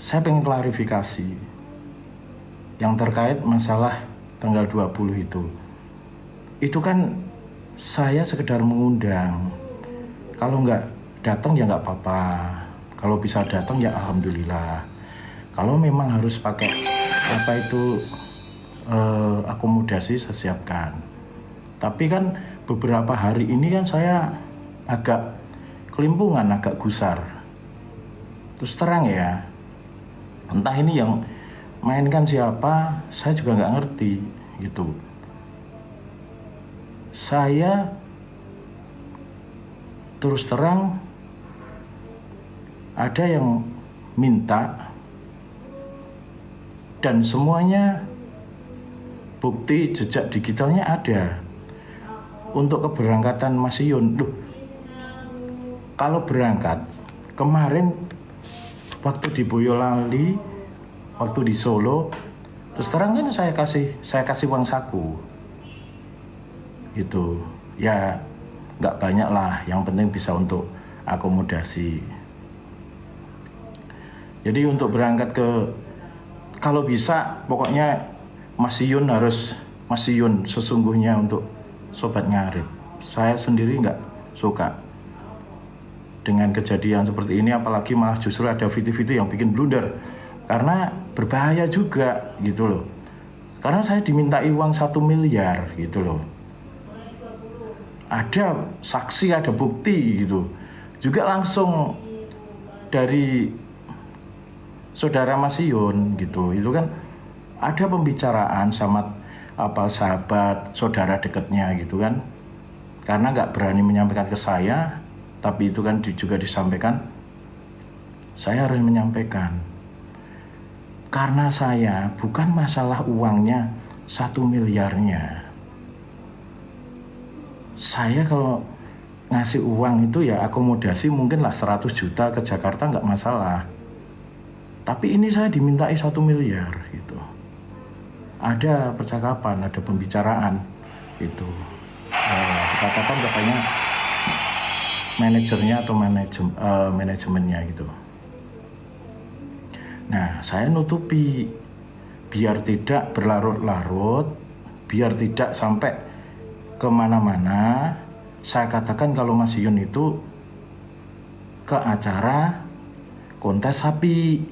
saya pengen klarifikasi yang terkait masalah tanggal 20 itu. Itu kan saya sekedar mengundang. Kalau nggak datang ya nggak apa-apa. Kalau bisa datang ya alhamdulillah. Kalau memang harus pakai apa itu akomodasi saya siapkan. Tapi kan beberapa hari ini kan saya agak kelimpungan, agak gusar. Terus terang ya, entah ini yang mainkan siapa, saya juga nggak ngerti gitu. Saya terus terang ada yang minta dan semuanya bukti jejak digitalnya ada untuk keberangkatan Mas Yun. Loh, kalau berangkat kemarin waktu di Boyolali, waktu di Solo, terus terang kan saya kasih uang saku gitu ya, nggak banyak lah, yang penting bisa untuk akomodasi. Jadi untuk berangkat kalau bisa pokoknya Mas Yun sesungguhnya untuk Sobat Ngarit. Saya sendiri nggak suka dengan kejadian seperti ini, apalagi malah justru ada video-video yang bikin blunder, karena berbahaya juga gitu loh. Karena saya dimintai uang 1 miliar gitu loh, ada saksi, ada bukti gitu, juga langsung dari saudara Mas Yun gitu. Itu kan ada pembicaraan sama sahabat saudara dekatnya gitu kan, karena nggak berani menyampaikan ke saya, tapi itu kan juga disampaikan, saya harus menyampaikan. Karena saya bukan masalah uangnya 1 miliarnya. Saya kalau ngasih uang itu ya akomodasi mungkin lah 100 juta ke Jakarta nggak masalah. Tapi ini saya dimintai 1 miliar gitu. Ada percakapan, ada pembicaraan itu. Dikatakan katanya manajernya atau manajemennya gitu. Nah, saya nutupi biar tidak berlarut-larut, biar tidak sampai kemana-mana. Saya katakan kalau Mas Yun itu ke acara kontes sapi,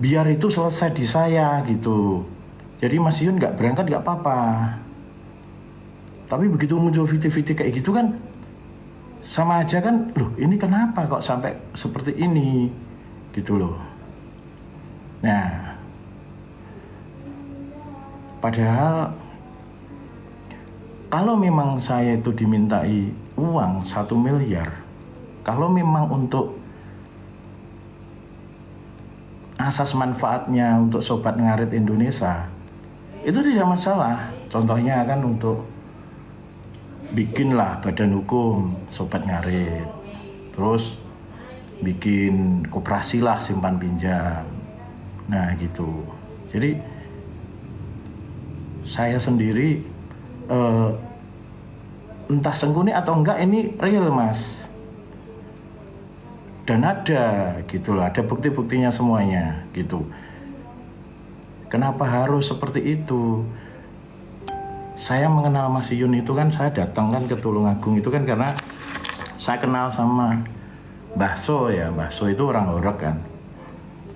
biar itu selesai di saya gitu. Jadi Mas Yun nggak berangkat nggak apa-apa. Tapi begitu muncul video-video kayak gitu kan, sama aja kan, loh ini kenapa kok sampai seperti ini gitu loh. Nah, padahal kalau memang saya itu dimintai uang 1 miliar, kalau memang untuk asas manfaatnya untuk Sobat Ngarit Indonesia, itu tidak masalah. Contohnya kan untuk bikinlah badan hukum Sobat Ngarit, terus bikin koperasi lah simpan pinjam. Nah gitu. Jadi saya sendiri entah sengkuni atau enggak, ini real Mas, dan ada gitu loh, ada bukti-buktinya semuanya gitu. Kenapa harus seperti itu? Saya mengenal Mas Yun itu kan, saya datang kan ke Tulungagung itu kan karena saya kenal sama Mbah So ya. Mbah So itu orang Horeg kan.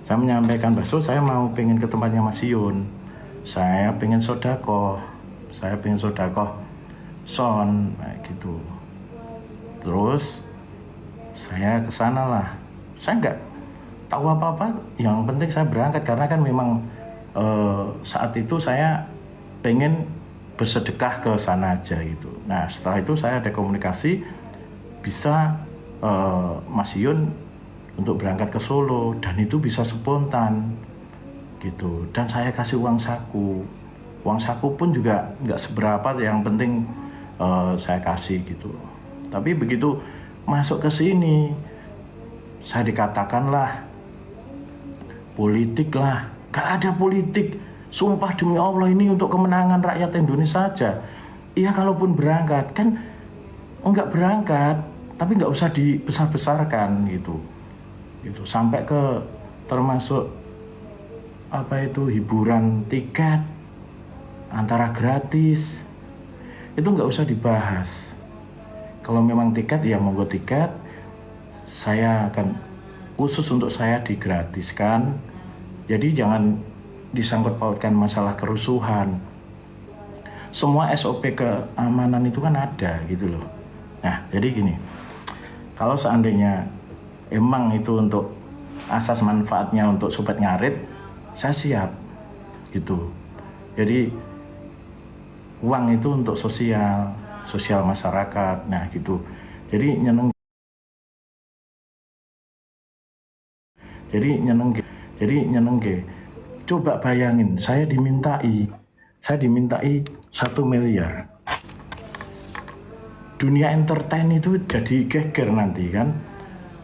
Saya menyampaikan, Mbah So saya mau pengen ke tempatnya Mas Yun, saya pengen sodakoh son gitu. Terus saya kesana lah. Saya nggak tahu apa-apa, yang penting saya berangkat karena kan memang saat itu saya pengen bersedekah ke sana aja gitu. Nah setelah itu saya ada komunikasi bisa Mas Yun untuk berangkat ke Solo, dan itu bisa spontan gitu. Dan saya kasih uang saku pun juga nggak seberapa, yang penting saya kasih gitu. Tapi begitu masuk ke sini, saya dikatakan lah politik lah. Gak ada politik, sumpah demi Allah, ini untuk kemenangan rakyat Indonesia saja. Iya kalaupun berangkat kan enggak berangkat, tapi nggak usah dibesar-besarkan gitu. Sampai ke termasuk apa itu hiburan tiket antara gratis itu nggak usah dibahas. Kalau memang tiket ya monggo tiket, saya akan khusus untuk saya digratiskan. Jadi jangan disangkut pautkan masalah kerusuhan. Semua SOP keamanan itu kan ada gitu loh. Nah jadi gini, kalau seandainya emang itu untuk asas manfaatnya untuk sobat ngarit, saya siap gitu. Jadi uang itu untuk sosial masyarakat, nah gitu. Jadi nyeneng, jadi nyeneng ke. Coba bayangin, saya dimintai 1 miliar. Dunia entertain itu jadi geger nanti kan.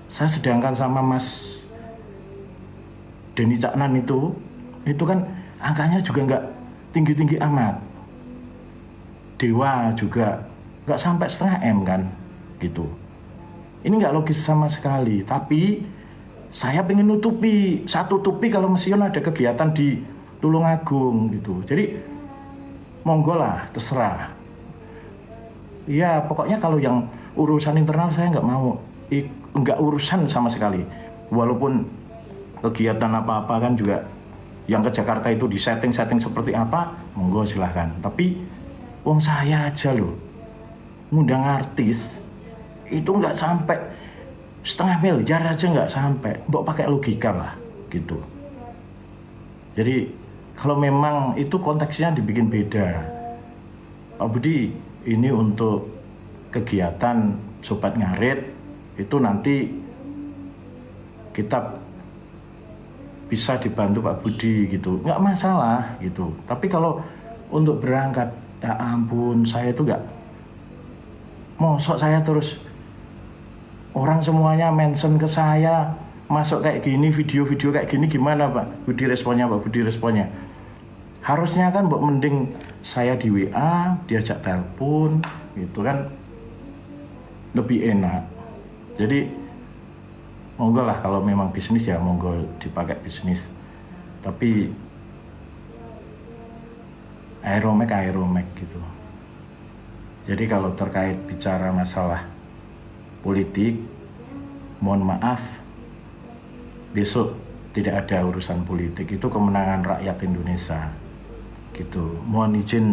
Saya sedangkan sama Mas Denny Caknan itu kan angkanya juga nggak tinggi-tinggi amat. Dewa juga nggak sampai 0,5 M kan, gitu. Ini nggak logis sama sekali. Tapi saya pengen nutupi kalau mesion ada kegiatan di Tulungagung gitu. Jadi monggo lah, terserah. Ya pokoknya kalau yang urusan internal saya nggak mau, nggak urusan sama sekali. Walaupun kegiatan apa-apa kan juga yang ke Jakarta itu di setting seperti apa, monggo silahkan. Tapi wong saya aja loh ngundang artis itu nggak sampai 0,5 miliar aja, nggak sampai. Mbok pakai logika lah gitu. Jadi kalau memang itu konteksnya dibikin beda, Pak Budi, ini untuk kegiatan sobat ngarit itu nanti kita bisa dibantu Pak Budi gitu, nggak masalah gitu. Tapi kalau untuk berangkat, ya ampun, saya itu nggak, mosok saya terus orang semuanya mention ke saya masuk kayak gini, video-video kayak gini, gimana Pak Budi responnya? Harusnya kan mbok mending saya di WA diajak telepon gitu kan, lebih enak. Jadi monggo lah, kalau memang bisnis ya monggo dipakai bisnis. Tapi aeromek gitu. Jadi kalau terkait bicara masalah politik, mohon maaf, besok tidak ada urusan politik. Itu kemenangan rakyat Indonesia gitu. Mohon izin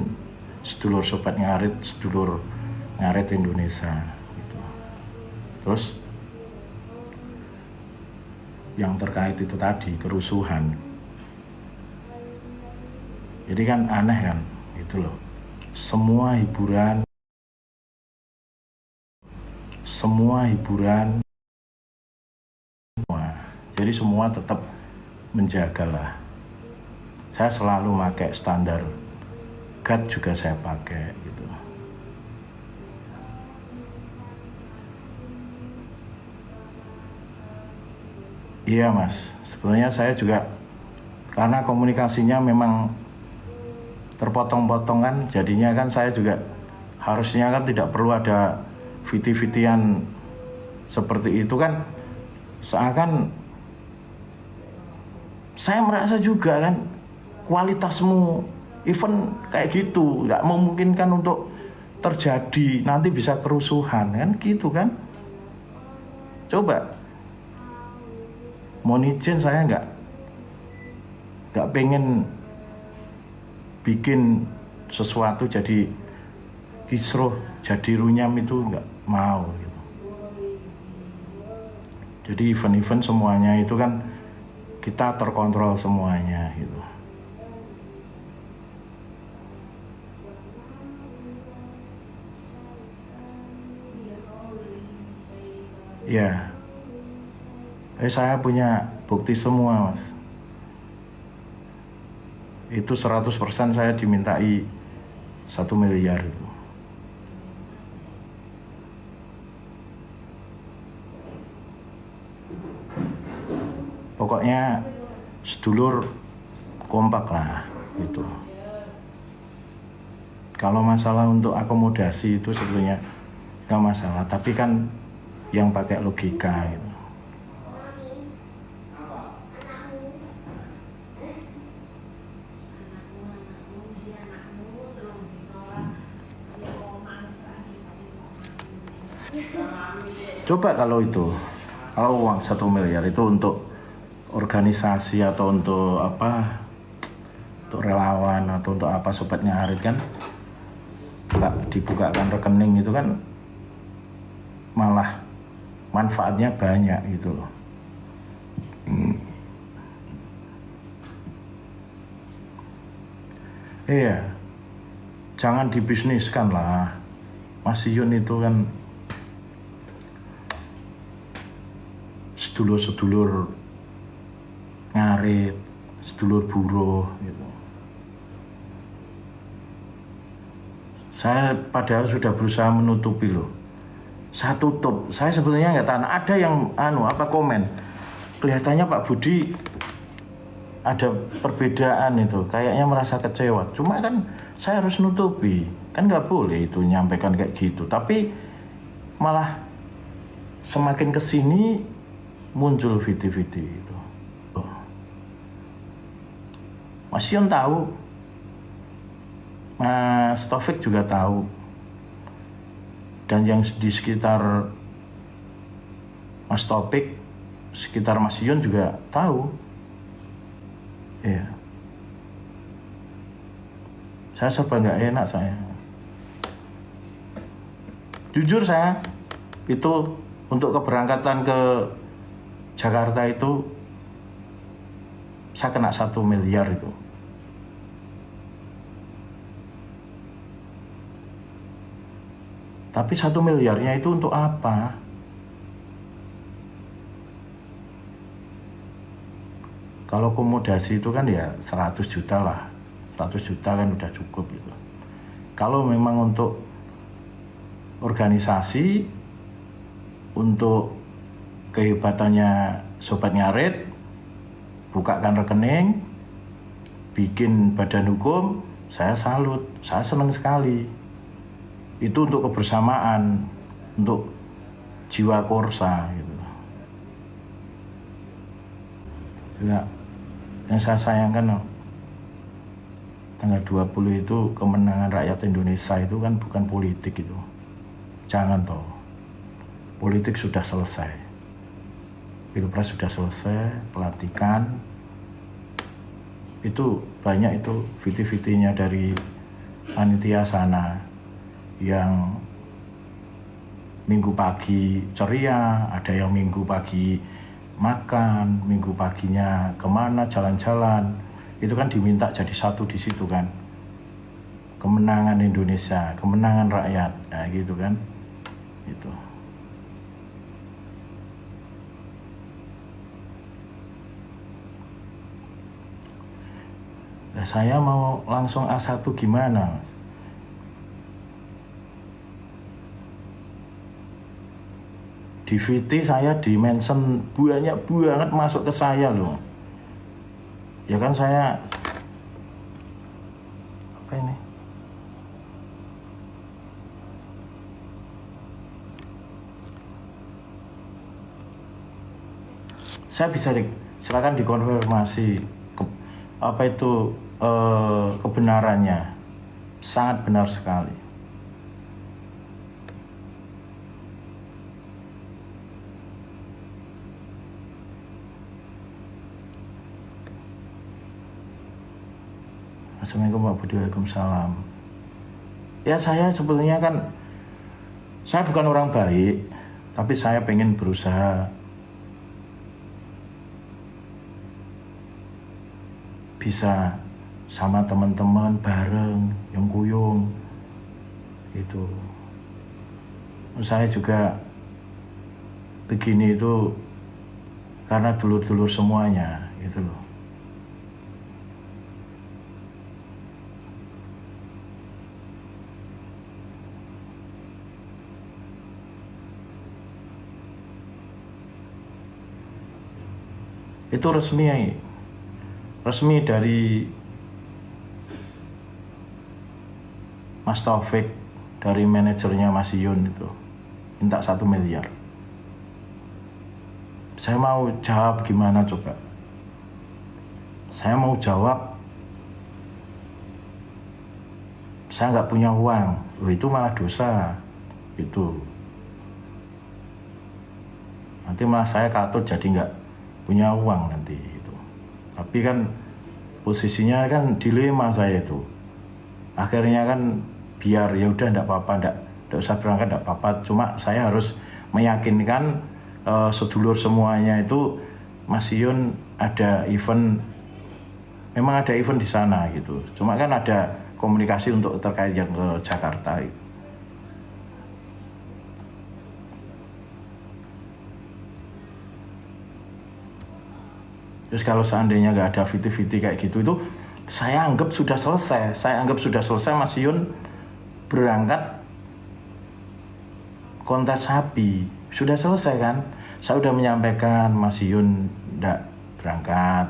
sedulur sobat ngarit, sedulur ngarit Indonesia gitu. Terus yang terkait itu tadi, kerusuhan. Jadi kan aneh kan, gitu loh. Semua hiburan, jadi semua tetap menjagalah. Saya selalu pakai standar GAT, juga saya pakai gitu. Iya Mas, sebenarnya saya juga karena komunikasinya memang terpotong-potong kan, jadinya kan saya juga harusnya kan tidak perlu ada viti-vitian seperti itu kan. Seakan saya merasa juga kan kualitasmu event kayak gitu nggak memungkinkan untuk terjadi, nanti bisa kerusuhan kan gitu kan. Coba mohon izin, saya nggak pengen bikin sesuatu jadi kisruh, jadi runyam, itu nggak mau gitu. Jadi event-event semuanya itu kan kita terkontrol semuanya gitu. Ya, saya punya bukti semua Mas. Itu 100% saya dimintai 1 miliar itu. Pokoknya sedulur kompak lah gitu. Kalau masalah untuk akomodasi itu sebetulnya nggak masalah, tapi kan yang pakai logika gitu. Coba kalau uang 1 miliar itu untuk organisasi atau untuk apa, untuk relawan atau untuk apa sobatnya Harit kan, nggak dibukakan rekening itu kan malah manfaatnya banyak gitu loh. Iya, jangan dibisniskan lah. Mas Yun itu kan sedulur-sedulur ngarit, sedulur buruh gitu. Saya padahal sudah berusaha menutupi loh. Saya tutup. Saya sebetulnya nggak tahan. Ada yang komen. Kelihatannya Pak Budi ada perbedaan itu. Kayaknya merasa kecewa. Cuma kan saya harus nutupi. Kan nggak boleh itu nyampaikan kayak gitu. Tapi malah semakin kesini muncul video-video itu. Mas Yun tahu. Mas Taufik juga tahu. Dan yang di sekitar Mas Taufik, sekitar Mas Yun juga tahu. Iya. Saya serba nggak enak saya. Jujur saya itu untuk keberangkatan ke Jakarta itu saya kena 1 miliar itu. Tapi 1 miliarnya itu untuk apa? Kalau akomodasi itu kan ya 100 juta lah. 100 juta kan udah cukup gitu. Kalau memang untuk organisasi, untuk kehebatannya Sobat Ngarit, bukakan rekening, bikin badan hukum, saya salut, saya senang sekali. Itu untuk kebersamaan, untuk jiwa korsa gitu. Juga yang saya sayangkan tanggal 20 itu kemenangan rakyat Indonesia itu kan bukan politik itu. Jangan toh. Politik sudah selesai. Pilpres sudah selesai, pelantikan. Itu banyak itu video-videonya dari panitia sana yang minggu pagi ceria, ada yang minggu pagi makan, minggu paginya kemana jalan-jalan, itu kan diminta jadi satu di situ kan. Kemenangan Indonesia, kemenangan rakyat, nah, gitu kan. Itu. Nah, saya mau langsung A1 gimana? Di VT saya di mention banyak banget masuk ke saya loh. Ya kan saya apa ini? Saya bisa silakan dikonfirmasi apa itu kebenarannya. Sangat benar sekali. Assalamualaikum Pak Budi. Waalaikumsalam. Ya saya sebetulnya kan, saya bukan orang baik, tapi saya pengen berusaha bisa sama teman-teman bareng, yang kuyung itu. Saya juga begini itu karena dulur-dulur semuanya gitu loh. Itu resmi dari Mas Taufik, dari manajernya Mas Yun itu minta 1 miliar. Saya mau jawab gimana coba? Saya mau jawab saya nggak punya uang. Itu malah dosa itu. nanti malah saya katut jadi nggak punya uang nanti itu. Tapi kan posisinya kan dilema saya itu. Akhirnya kan biar ya udah enggak apa-apa, enggak usah berangkat enggak apa-apa, cuma saya harus meyakinkan sedulur semuanya itu Mas Yun ada event, memang ada event di sana gitu. Cuma kan ada komunikasi untuk terkait yang ke Jakarta. Terus kalau seandainya nggak ada VT-VT kayak gitu, itu saya anggap sudah selesai. Mas Yun berangkat kontes sapi. Sudah selesai kan? Saya udah menyampaikan Mas Yun nggak berangkat.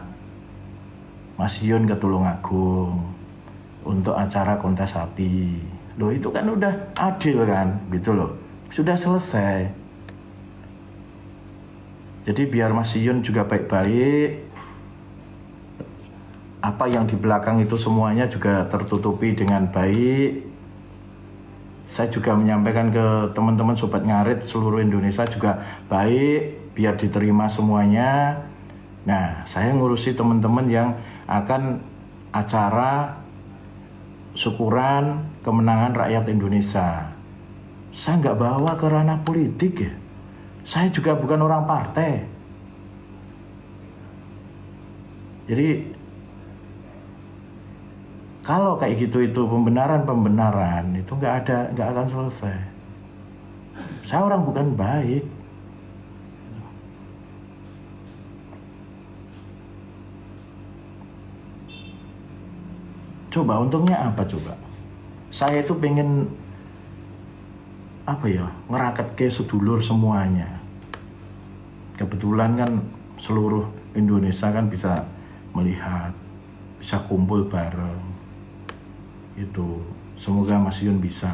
Mas Yun ke Tulungagung untuk acara kontes sapi. Loh itu kan udah adil kan? Gitu loh. Sudah selesai. Jadi biar Mas Yun juga baik-baik, apa yang di belakang itu semuanya juga tertutupi dengan baik. Saya juga menyampaikan ke teman-teman Sobat Ngarit seluruh Indonesia juga baik, biar diterima semuanya. Nah, saya ngurusi teman-teman yang akan acara syukuran kemenangan rakyat Indonesia. Saya nggak bawa ke ranah politik ya. Saya juga bukan orang partai. Jadi kalau kayak gitu itu pembenaran itu nggak akan selesai. Saya orang bukan baik. Coba untungnya apa coba? Saya itu pengen ngeraket ke sedulur semuanya. Kebetulan kan seluruh Indonesia kan bisa melihat, bisa kumpul bareng. Itu semoga Mas Yun bisa.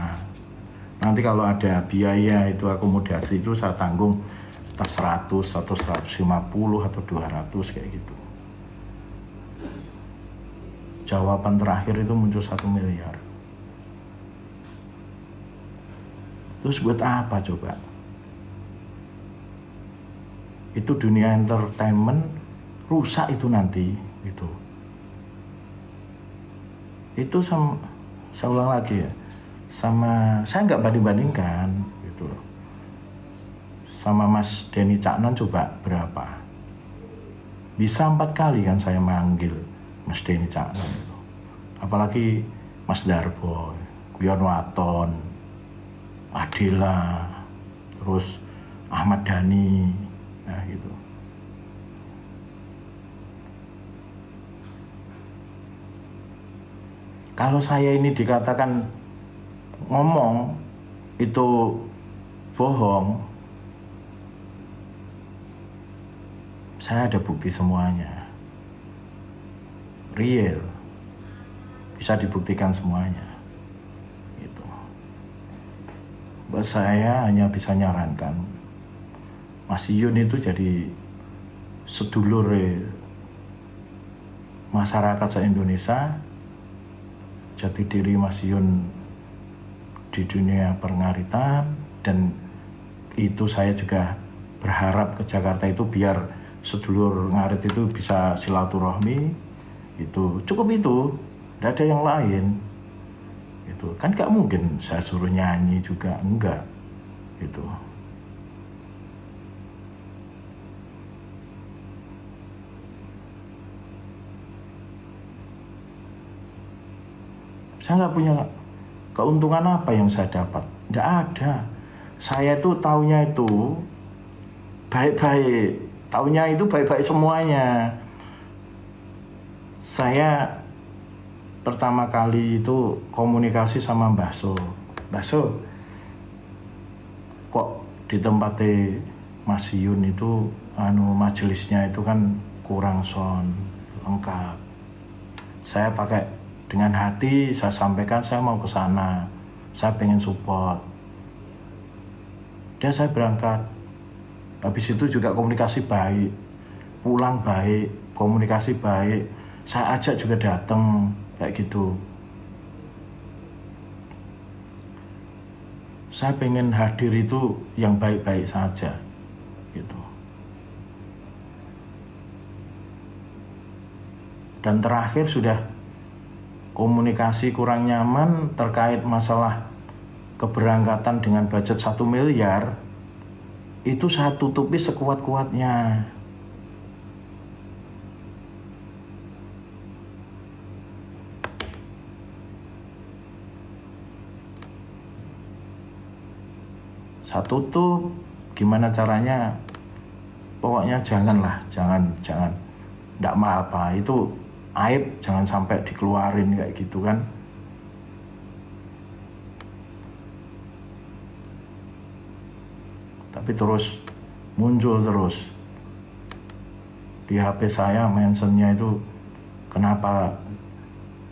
Nanti kalau ada biaya itu akomodasi itu saya tanggung entah 100 atau 150 atau 200 kayak gitu. Jawaban terakhir itu muncul 1 miliar. Terus buat apa coba? Itu dunia entertainment rusak itu nanti gitu. Itu saya ulang lagi ya, sama saya nggak banding-bandingkan gitu loh. Sama Mas Denny Caknan coba berapa? Bisa 4 kali kan saya manggil Mas Denny Caknan itu. Apalagi Mas Darboy, Guyon Waton, Adela, terus Ahmad Dhani, nah gitu. Kalau saya ini dikatakan ngomong itu bohong, saya ada bukti semuanya. Real. Bisa dibuktikan semuanya. Gitu. Buat saya hanya bisa nyarankan Mas Yun itu jadi sedulur masyarakat se-Indonesia. Jati diri Mas Yun di dunia pengaritan, dan itu saya juga berharap ke Jakarta itu biar sedulur ngarit itu bisa silaturahmi. Itu cukup, itu tidak ada yang lain. Itu kan gak mungkin saya suruh nyanyi juga, enggak gitu. Saya nggak punya keuntungan apa yang saya dapat. Nggak ada. Saya itu taunya itu baik-baik. Taunya itu baik-baik semuanya. Saya pertama kali itu komunikasi sama Mbah So. Mbah So, kok di tempatnya Mas Yun itu majelisnya itu kan kurang sound lengkap. Saya pakai dengan hati, saya sampaikan saya mau ke sana, saya pengen support. Dan saya berangkat. Habis itu juga komunikasi baik, pulang baik, komunikasi baik. Saya ajak juga datang kayak gitu. Saya pengen hadir itu yang baik-baik saja, gitu. Dan terakhir sudah komunikasi kurang nyaman terkait masalah keberangkatan dengan budget 1 miliar, itu saya tutupi sekuat-kuatnya. Saya tutup, gimana caranya? Pokoknya janganlah, jangan, enggak apa-apa, itu aib, jangan sampai dikeluarin kayak gitu kan. Tapi terus muncul terus di HP saya mentionnya itu, kenapa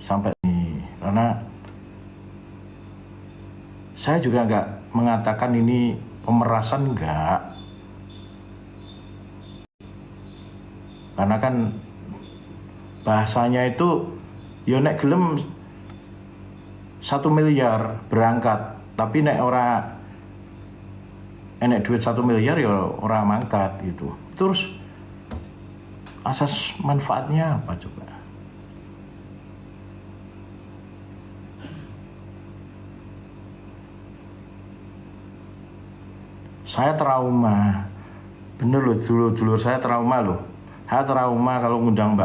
sampai ini? Karena saya juga nggak mengatakan ini pemerasan, enggak. Karena kan bahasanya itu yo nek gelem 1 miliar berangkat, tapi nek ora enek duit 1 miliar ya ora mangkat gitu. Terus asas manfaatnya apa coba? Saya trauma, bener loh, dulur saya trauma loh. Saya trauma kalau ngundang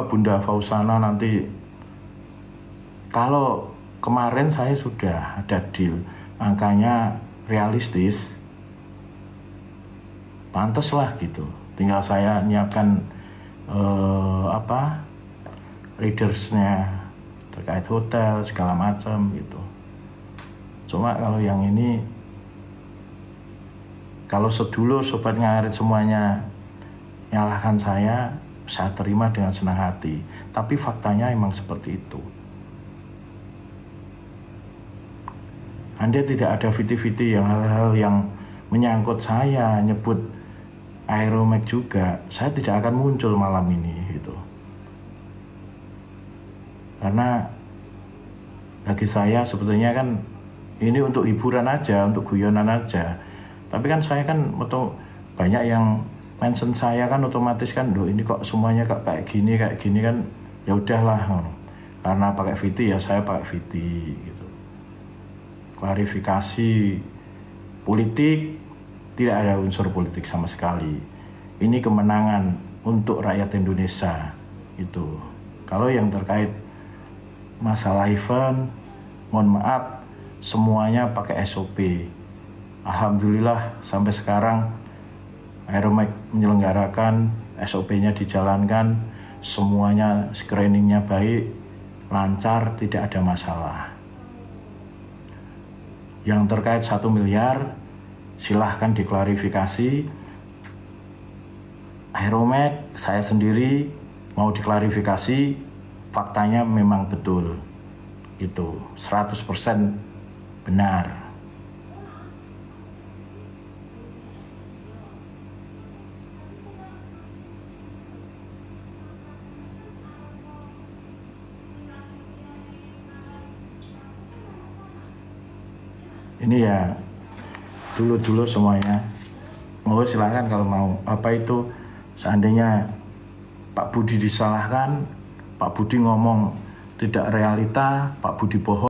Bunda Fauzana nanti. Kalau kemarin saya sudah ada deal, angkanya realistis, pantas lah gitu. Tinggal saya nyiapkan readersnya terkait hotel segala macam gitu. Cuma kalau yang ini, kalau sedulur sobat ngarit semuanya nyalahkan saya terima dengan senang hati. Tapi faktanya emang seperti itu. Anda tidak ada viti-viti yang hal-hal yang menyangkut saya, nyebut Aeromax juga, saya tidak akan muncul malam ini gitu. Karena bagi saya sebetulnya kan ini untuk hiburan aja, untuk guyonan aja. Tapi kan saya kan banyak yang mention saya kan, otomatis kan, ini kok semuanya kayak gini kan, ya udahlah. Karena pakai VT ya saya pakai VT gitu. Klarifikasi politik, tidak ada unsur politik sama sekali. Ini kemenangan untuk rakyat Indonesia itu. Kalau yang terkait masalah event, mohon maaf, semuanya pakai SOP. Alhamdulillah sampai sekarang Aeromax menyelenggarakan, SOP-nya dijalankan, semuanya screeningnya baik, lancar, tidak ada masalah. Yang terkait 1 miliar, silahkan diklarifikasi. Aeromax, saya sendiri mau diklarifikasi, faktanya memang betul. Itu 100% benar. Ini ya dulur-dulur semuanya, mau silahkan kalau mau. Apa itu, seandainya Pak Budi disalahkan, Pak Budi ngomong tidak realita, Pak Budi bohong,